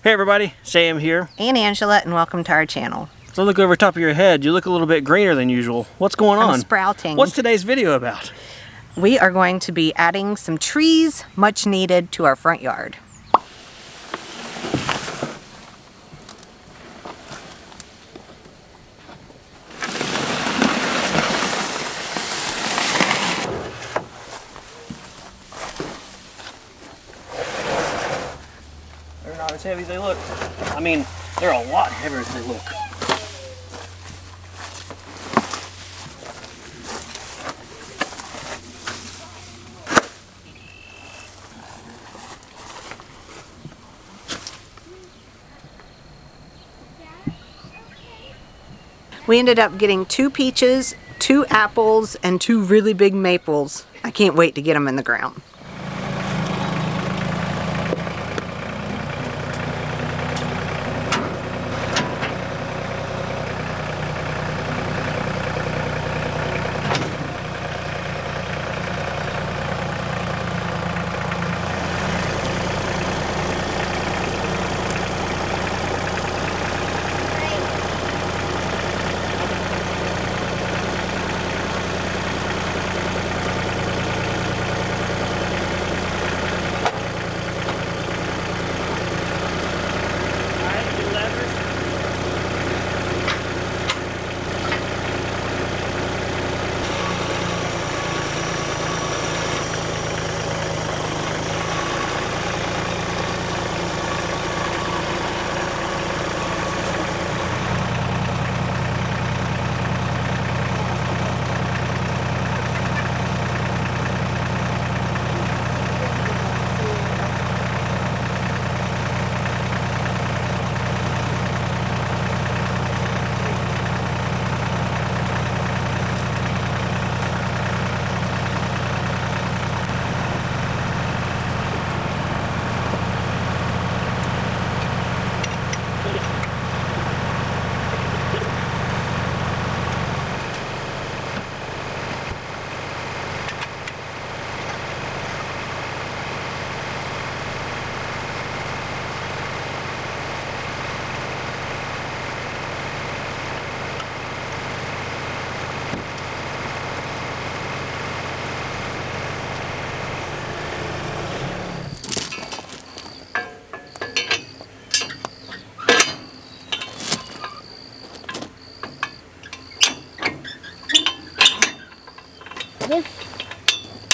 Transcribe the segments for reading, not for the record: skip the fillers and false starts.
Hey everybody, Sam here. And Angela, and welcome to our channel. So look over top of your head, you look a little bit greener than usual. What's going on? I'm sprouting. What's today's video about? We are going to be adding some trees, much needed, to our front yard. They're not as heavy as they look. I mean, they're a lot heavier than they look. We ended up getting 2 peaches, 2 apples, and 2 really big maples. I can't wait to get them in the ground.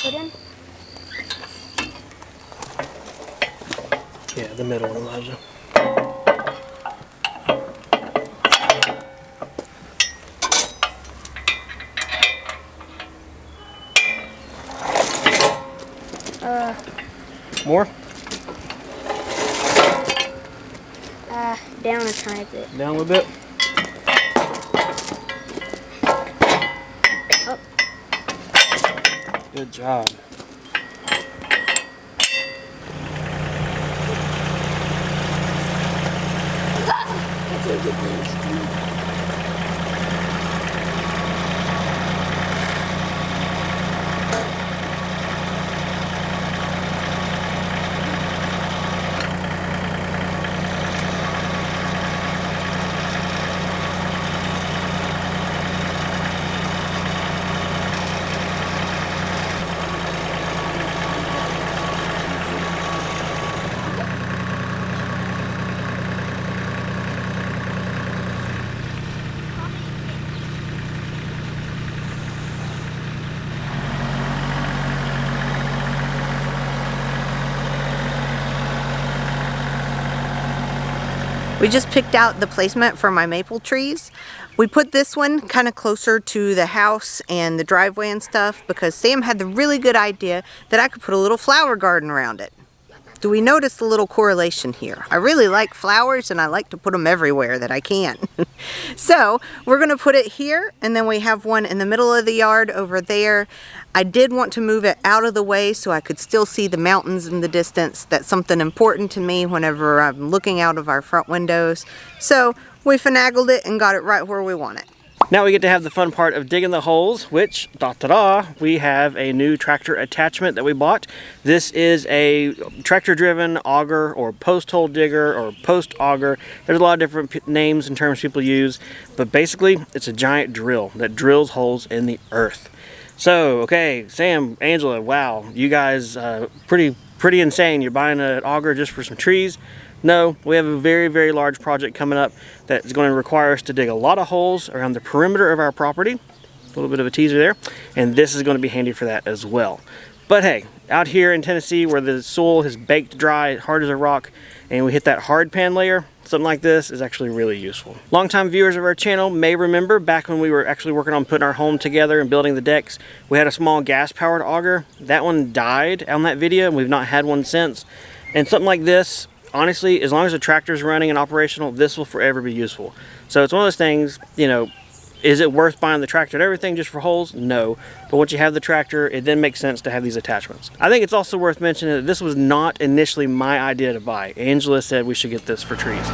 Put in? Yeah, the middle one, Elijah. More? Down a tiny bit. Down a little bit? Up. Good job. We just picked out the placement for my maple trees. We put this one kind of closer to the house and the driveway and stuff because Sam had the really good idea that I could put a little flower garden around it. Do we notice the little correlation here? I really like flowers and I like to put them everywhere that I can. So we're going to put it here, and then we have one in the middle of the yard over there. I did want to move it out of the way so I could still see the mountains in the distance. That's something important to me whenever I'm looking out of our front windows. So we finagled it and got it right where we want it. Now we get to have the fun part of digging the holes, which, da-da-da, we have a new tractor attachment that we bought. This is a tractor-driven auger or post hole digger or post auger. There's a lot of different names and terms people use, but basically it's a giant drill that drills holes in the earth. So, okay, Sam, Angela, wow, you guys pretty insane. You're buying an auger just for some trees. No, we have a very, very large project coming up that's going to require us to dig a lot of holes around the perimeter of our property. A little bit of a teaser there. And this is going to be handy for that as well. But hey, out here in Tennessee where the soil is baked dry, hard as a rock, and we hit that hard pan layer, something like this is actually really useful. Longtime viewers of our channel may remember back when we were actually working on putting our home together and building the decks, we had a small gas-powered auger. That one died on that video, and we've not had one since. And something like this, honestly, as long as the tractor's running and operational, this will forever be useful. So it's one of those things, you know, is it worth buying the tractor and everything just for holes? No. But once you have the tractor, it then makes sense to have these attachments. I think it's also worth mentioning that this was not initially my idea to buy. Angela said we should get this for trees.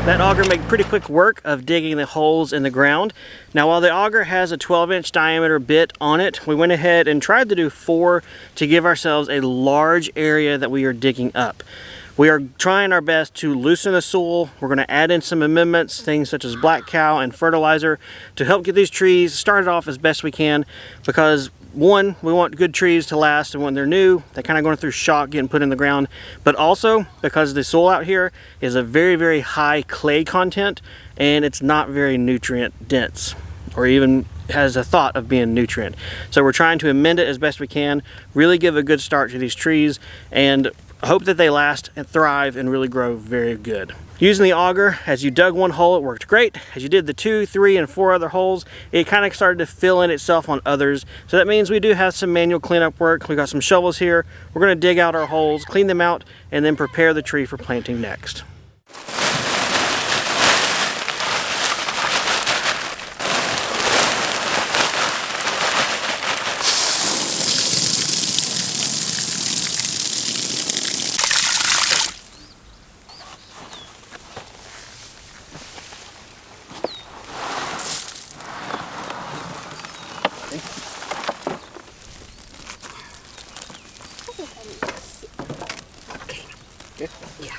That auger made pretty quick work of digging the holes in the ground. Now while the auger has a 12-inch diameter bit on it, we went ahead and tried to do 4 to give ourselves a large area that we are digging up. We are trying our best to loosen the soil. We're going to add in some amendments, things such as black cow and fertilizer, to help get these trees started off as best we can, because one, we want good trees to last, and when they're new, they're kind of going through shock getting put in the ground, but also because the soil out here is a very, very high clay content, and it's not very nutrient dense, or even has a thought of being nutrient. So we're trying to amend it as best we can, really give a good start to these trees, and hope that they last and thrive and really grow very good. Using the auger, as you dug one hole, it worked great. As you did the 2, 3, and 4 other holes, it kind of started to fill in itself on others. So that means we do have some manual cleanup work. We've got some shovels here. We're going to dig out our holes, clean them out, and then prepare the tree for planting next. you. Yeah.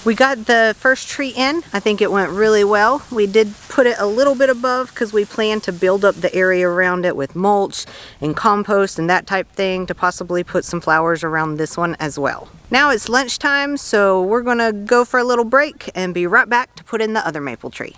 We got the first tree in. I think it went really well. We did put it a little bit above because we plan to build up the area around it with mulch and compost and that type thing to possibly put some flowers around this one as well. Now it's lunchtime, so we're gonna go for a little break and be right back to put in the other maple tree.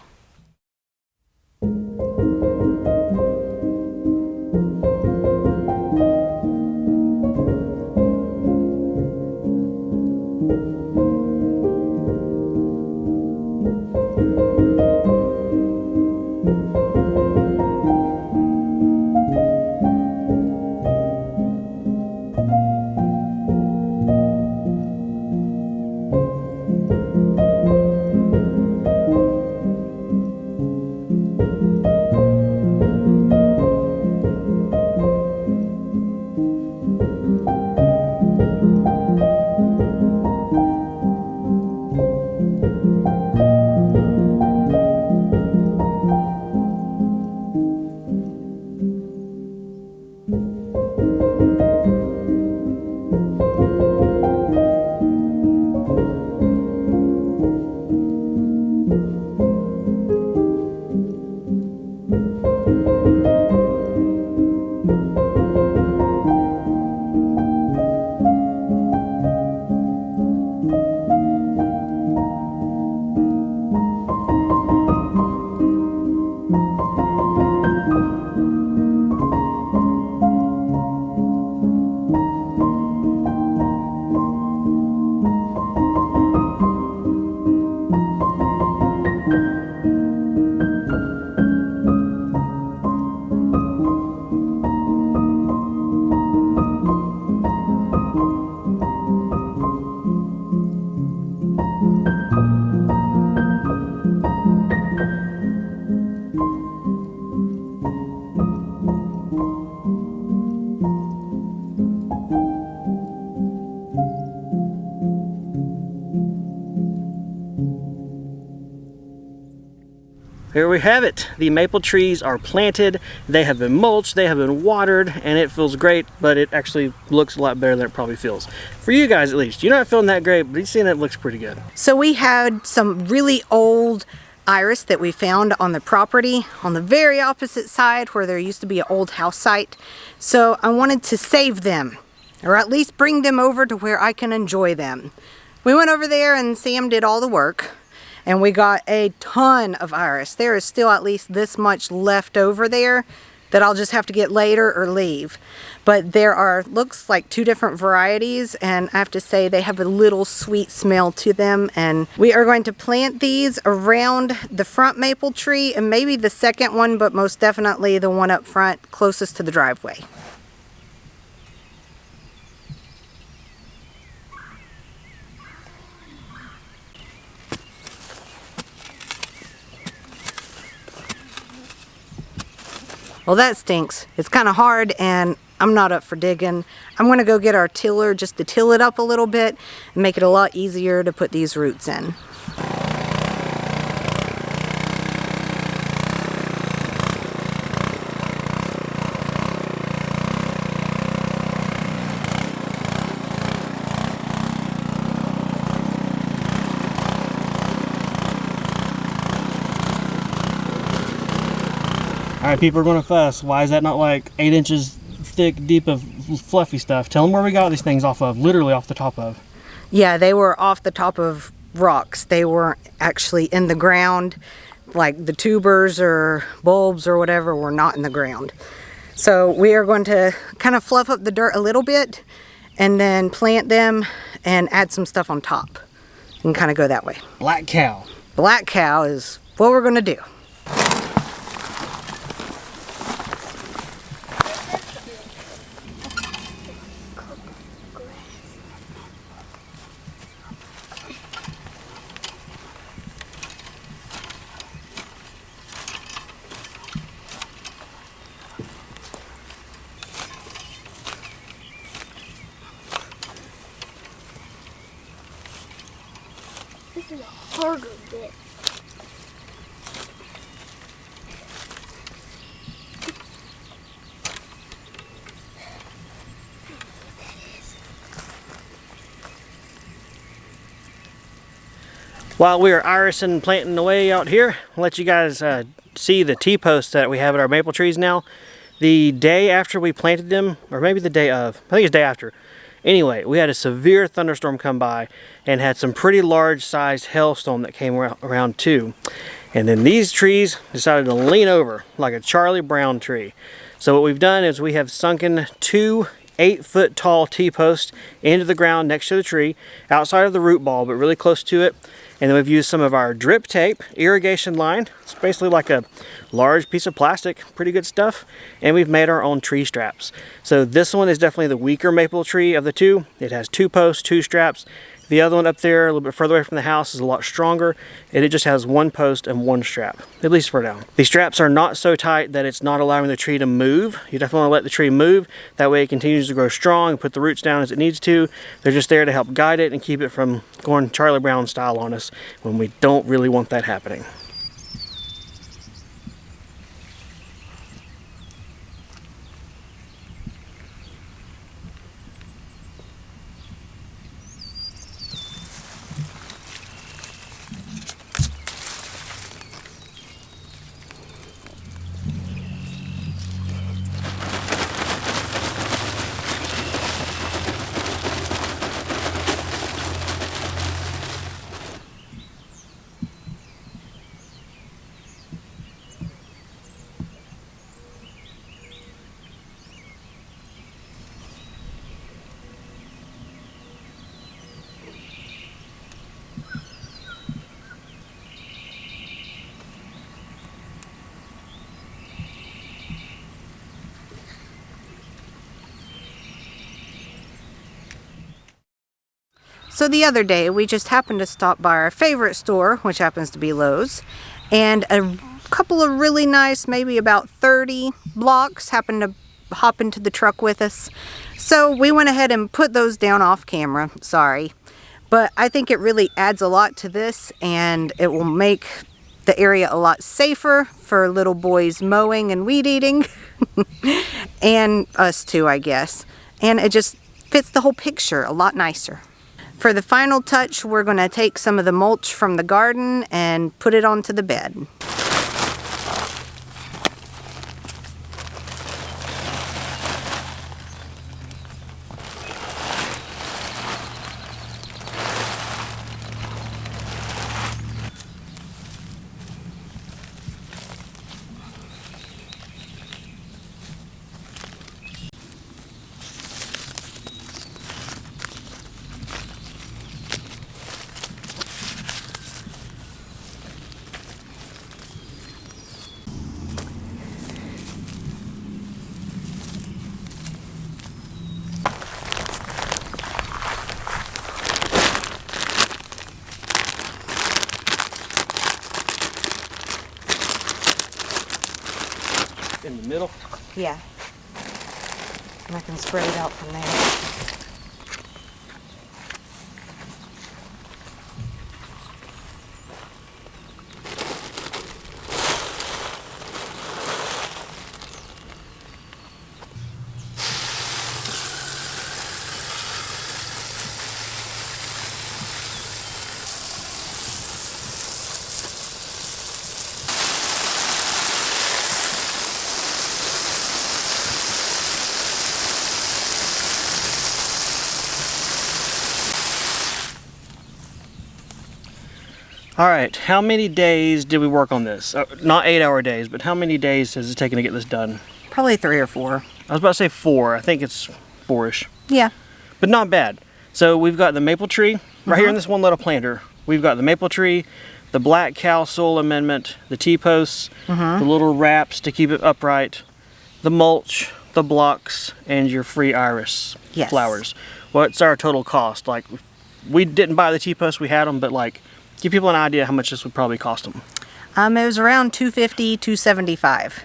Here we have it. The maple trees are planted, they have been mulched, they have been watered, and it feels great, but it actually looks a lot better than it probably feels. For you guys at least. You're not feeling that great, but you're seeing it looks pretty good. So we had some really old iris that we found on the property on the very opposite side where there used to be an old house site. So I wanted to save them, or at least bring them over to where I can enjoy them. We went over there and Sam did all the work. And we got a ton of iris. There is still at least this much left over there that I'll just have to get later or leave. But there are, looks like 2 different varieties, and I have to say they have a little sweet smell to them. And we are going to plant these around the front maple tree and maybe the second one, but most definitely the one up front closest to the driveway. Well, that stinks. It's kind of hard and I'm not up for digging. I'm going to go get our tiller just to till it up a little bit and make it a lot easier to put these roots in. Alright, people are going to fuss. Why is that not like 8 inches thick, deep of fluffy stuff? Tell them where we got these things off of, literally off the top of. Yeah, they were off the top of rocks. They weren't actually in the ground. Like the tubers or bulbs or whatever were not in the ground. So we are going to kind of fluff up the dirt a little bit and then plant them and add some stuff on top and kind of go that way. Black cow. Black cow is what we're going to do. This is a harder bit. While we are irising planting away out here, I'll let you guys see the T-posts that we have at our maple trees now. The day after we planted them, or maybe the day of, I think it's day after. Anyway, we had a severe thunderstorm come by and had some pretty large sized hailstone that came around too. And then these trees decided to lean over like a Charlie Brown tree. So what we've done is we have sunken 2 8-foot tall T-posts into the ground next to the tree, outside of the root ball, but really close to it. And then we've used some of our drip tape irrigation line. It's basically like a large piece of plastic, pretty good stuff. And we've made our own tree straps. So this one is definitely the weaker maple tree of the two. It has 2 posts, 2 straps. The other one up there, a little bit further away from the house, is a lot stronger, and it just has 1 post and 1 strap, at least for now. The straps are not so tight that it's not allowing the tree to move. You definitely want to let the tree move. That way it continues to grow strong and put the roots down as it needs to. They're just there to help guide it and keep it from going Charlie Brown style on us when we don't really want that happening. So the other day, we just happened to stop by our favorite store, which happens to be Lowe's, and a couple of really nice, maybe about 30 blocks happened to hop into the truck with us. So we went ahead and put those down off camera, sorry. But I think it really adds a lot to this, and it will make the area a lot safer for little boys mowing and weed eating, and us too, I guess. And it just fits the whole picture a lot nicer. For the final touch, we're going to take some of the mulch from the garden and put it onto the bed. In the middle? Yeah. And I can spread it out from there. All right, how many days did we work on this? Not 8-hour days, but how many days has it taken to get this done? Probably 3 or 4. I was about to say 4. I think it's 4-ish. Yeah. But not bad. So we've got the maple tree right here in this one little planter. We've got the maple tree, the black cow soil amendment, the T-posts, the little wraps to keep it upright, the mulch, the blocks, and your free iris flowers. What's our total cost? Like, we didn't buy the T-posts, we had them, but like, give people an idea how much this would probably cost them. It was around $250, $275.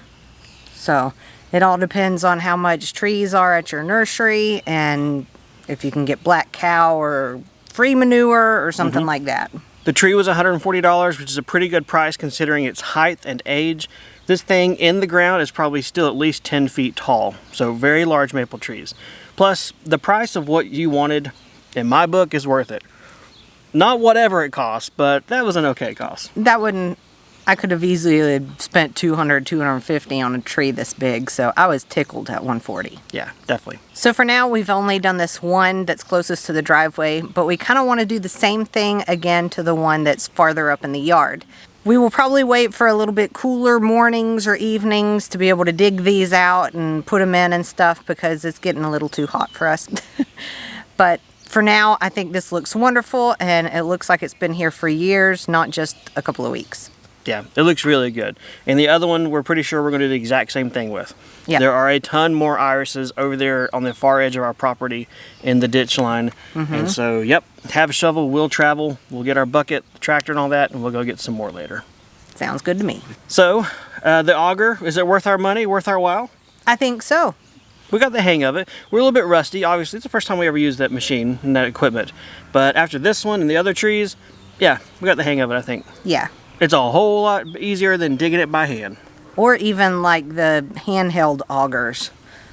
So it all depends on how much trees are at your nursery and if you can get black cow or free manure or something like that. The tree was $140, which is a pretty good price considering its height and age. This thing in the ground is probably still at least 10 feet tall, so very large maple trees. Plus, the price of what you wanted, in my book, is worth it. Not whatever it costs, but that was an okay cost. That wouldn't, I could have easily spent $200, $250 on a tree this big, so I was tickled at $140. Yeah, definitely. So for now, we've only done this one that's closest to the driveway, but we kind of want to do the same thing again to the one that's farther up in the yard. We will probably wait for a little bit cooler mornings or evenings to be able to dig these out and put them in and stuff because it's getting a little too hot for us. But for now, I think this looks wonderful and it looks like it's been here for years, not just a couple of weeks. Yeah, it looks really good. And the other one, we're pretty sure we're going to do the exact same thing with. Yeah. There are a ton more irises over there on the far edge of our property in the ditch line. And so, yep, have a shovel, we'll travel, we'll get our bucket, tractor and all that, and we'll go get some more later. Sounds good to me. So, the auger, is it worth our money, worth our while? I think so. We got the hang of it. We're a little bit rusty. Obviously, it's the first time we ever used that machine and that equipment. But after this one and the other trees, yeah, we got the hang of it, I think. Yeah. It's a whole lot easier than digging it by hand. Or even like the handheld augers.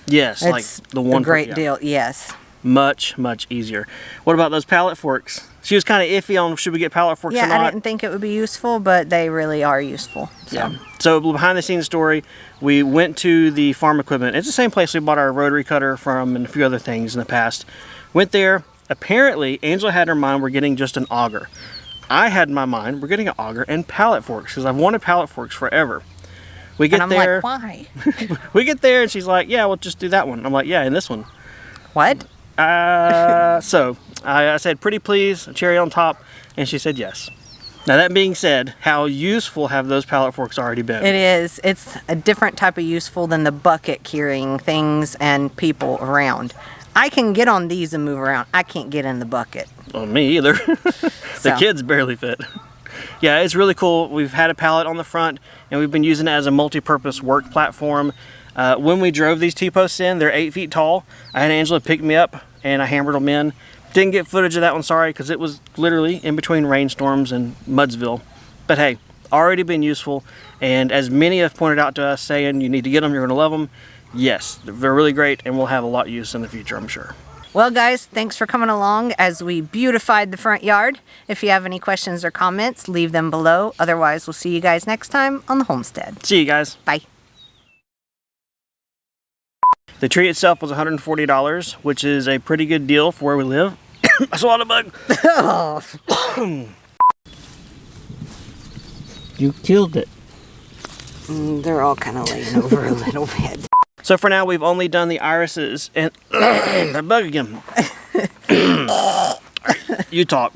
Yes, It's like the one. a great deal, yes. Much, much easier. What about those pallet forks? She was kind of iffy on should we get pallet forks or Yeah, not. I didn't think it would be useful, but they really are useful. So. Yeah. So behind the scenes story, we went to the farm equipment. It's the same place we bought our rotary cutter from and a few other things in the past. Went there. Apparently, Angela had in her mind we're getting just an auger. I had in my mind we're getting an auger and pallet forks because I've wanted pallet forks forever. We get And I'm there. like, why? We get there and she's like, yeah, we'll just do that one. I'm like, yeah, and this one. What? So I said, pretty please, a cherry on top, and she said yes. Now that being said, how useful have those pallet forks already been? It is. It's a different type of useful than the bucket carrying things and people around. I can get on these and move around. I can't get in the bucket. Well, me either. The kids barely fit. Yeah, it's really cool. We've had a pallet on the front, and we've been using it as a multi-purpose work platform. When we drove these T-posts in, they're 8 feet tall. I had Angela pick me up, and I hammered them in. Didn't get footage of that one, sorry, because it was literally in between rainstorms and Mudsville. But hey, already been useful, and as many have pointed out to us saying you need to get them, you're going to love them. Yes, they're really great, and we'll have a lot of use in the future, I'm sure. Well, guys, thanks for coming along as we beautified the front yard. If you have any questions or comments, leave them below. Otherwise, we'll see you guys next time on the homestead. See you guys. Bye. The tree itself was $140, which is a pretty good deal for where we live. I swallowed a bug. You killed it. They're all kind of laying over a little bit. So for now, we've only done the irises and the bug again. You talk.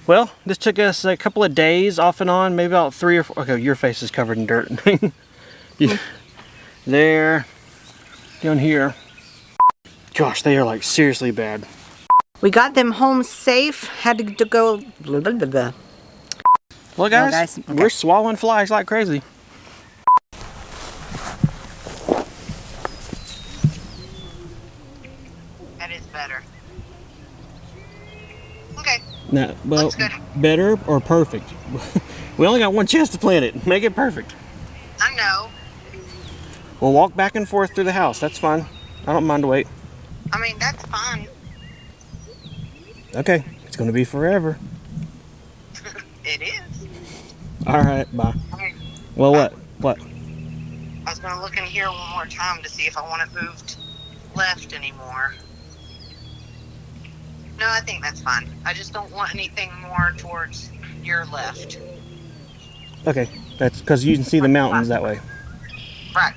Well, this took us a couple of days off and on, maybe about 3 or 4. Okay, your face is covered in dirt. Yeah. There. Down here. Gosh, they are like seriously bad. We got them home safe. Had to go. Blah, blah, blah, blah. Well, guys, Okay. we're swallowing flies like crazy. That is better. Okay. Now, well, Looks good. better or perfect? We only got one chance to plant it. Make it perfect. I know. We'll walk back and forth through the house. That's fine. I don't mind to wait. I mean, that's fine. Okay, it's gonna be forever. It is. All right, bye. Okay. Well, what? What? I was going to look in here one more time to see if I want it moved left anymore. No, I think that's fine. I just don't want anything more towards your left. Okay, that's because you can see the mountains that way. Right.